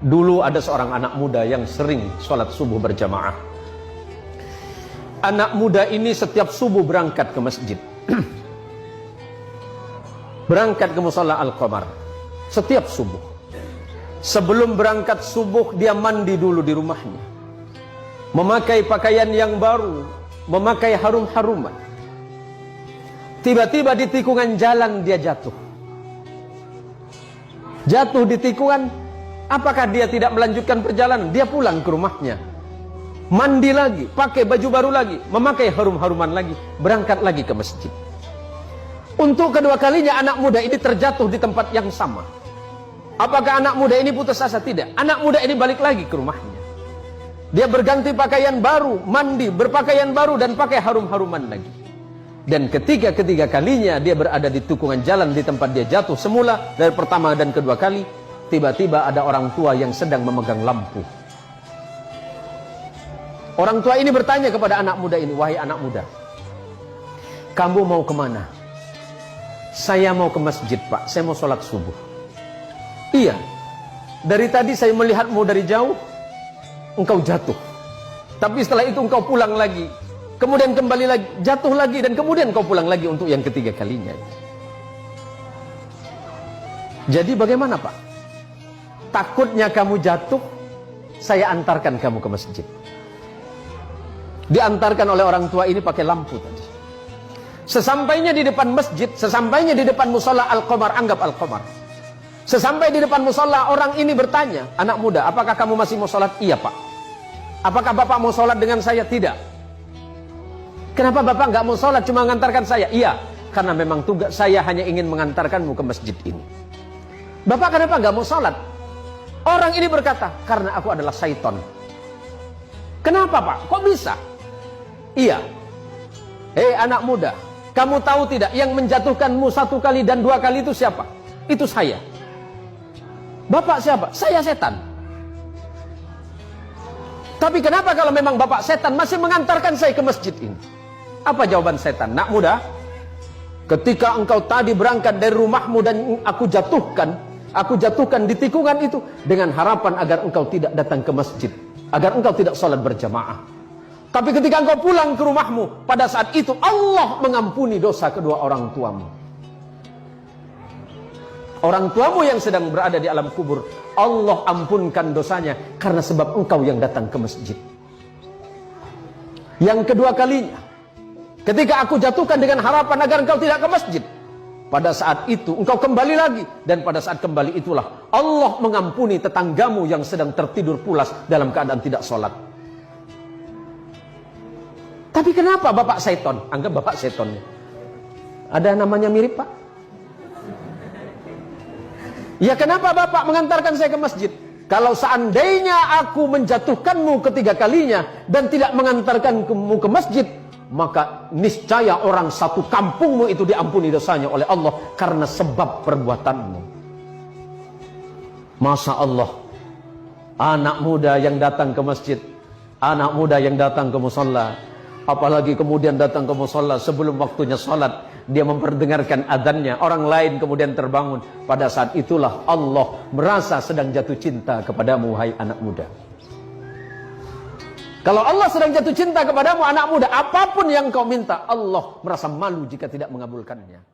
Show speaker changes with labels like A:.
A: Dulu ada seorang anak muda yang sering sholat subuh berjamaah. Anak muda ini setiap subuh berangkat ke masjid. Berangkat ke musala Al-Qamar setiap subuh. Sebelum berangkat subuh dia mandi dulu di rumahnya, memakai pakaian yang baru, memakai harum-haruman. Tiba-tiba di tikungan jalan dia jatuh. Jatuh di tikungan. Apakah dia tidak melanjutkan perjalanan? Dia pulang ke rumahnya, mandi lagi, pakai baju baru lagi, memakai harum-haruman lagi, berangkat lagi ke masjid. Untuk kedua kalinya anak muda ini terjatuh di tempat yang sama. Apakah anak muda ini putus asa? Tidak. Anak muda ini balik lagi ke rumahnya. Dia berganti pakaian baru, mandi, berpakaian baru, dan pakai harum-haruman lagi. Dan ketiga kalinya dia berada di tikungan jalan di tempat dia jatuh semula, dari pertama dan kedua kali, tiba-tiba ada orang tua yang sedang memegang lampu. Orang tua ini bertanya kepada anak muda ini, "Wahai anak muda, kamu mau kemana?" "Saya mau ke masjid, Pak. Saya mau sholat subuh." "Iya, dari tadi saya melihatmu dari jauh, engkau jatuh. Tapi setelah itu engkau pulang lagi, kemudian kembali lagi, jatuh lagi, dan kemudian engkau pulang lagi untuk yang ketiga kalinya. Jadi bagaimana, Pak? Takutnya kamu jatuh, saya antarkan kamu ke masjid." Diantarkan oleh orang tua ini pakai lampu tadi. Sesampainya di depan masjid, sesampainya di depan musala Al-Qamar, anggap Al-Qamar. Sesampai di depan musala, orang ini bertanya, "Anak muda, apakah kamu masih mau sholat?" "Iya, Pak." "Apakah Bapak mau sholat dengan saya?" "Tidak." "Kenapa Bapak nggak mau sholat, cuma mengantarkan saya?" "Iya, karena memang tugas saya hanya ingin mengantarkanmu ke masjid ini." "Bapak kenapa nggak mau sholat?" Orang ini berkata, "Karena aku adalah syaitan." "Kenapa, Pak? Kok bisa?" "Iya. Hei anak muda, kamu tahu tidak yang menjatuhkanmu 1 kali dan 2 kali itu siapa? Itu saya." "Bapak siapa?" "Saya setan." "Tapi kenapa kalau memang Bapak setan masih mengantarkan saya ke masjid ini?" Apa jawaban setan? "Nak muda, ketika engkau tadi berangkat dari rumahmu dan aku jatuhkan di tikungan itu dengan harapan agar engkau tidak datang ke masjid, agar engkau tidak sholat berjamaah. Tapi ketika engkau pulang ke rumahmu, pada saat itu Allah mengampuni dosa kedua orang tuamu. Orang tuamu yang sedang berada di alam kubur, Allah ampunkan dosanya karena sebab engkau yang datang ke masjid." Yang kedua kalinya, ketika aku jatuhkan dengan harapan agar engkau tidak ke masjid, pada saat itu engkau kembali lagi, dan pada saat kembali itulah Allah mengampuni tetanggamu yang sedang tertidur pulas dalam keadaan tidak sholat. Tapi kenapa Bapak seton? Anggap Bapak seton. Ada namanya mirip, Pak? "Ya kenapa Bapak mengantarkan saya ke masjid? Kalau seandainya aku menjatuhkanmu ketiga kalinya dan tidak mengantarkanmu ke masjid, maka niscaya orang satu kampungmu itu diampuni dosanya oleh Allah karena sebab perbuatanmu." Masya Allah, anak muda yang datang ke masjid, anak muda yang datang ke musalla, apalagi kemudian datang ke musalla sebelum waktunya sholat, dia memperdengarkan adzannya, orang lain kemudian terbangun. Pada saat itulah Allah merasa sedang jatuh cinta kepadamu, hai anak muda. Kalau Allah sedang jatuh cinta kepadamu, anak muda, apapun yang kau minta, Allah merasa malu jika tidak mengabulkannya.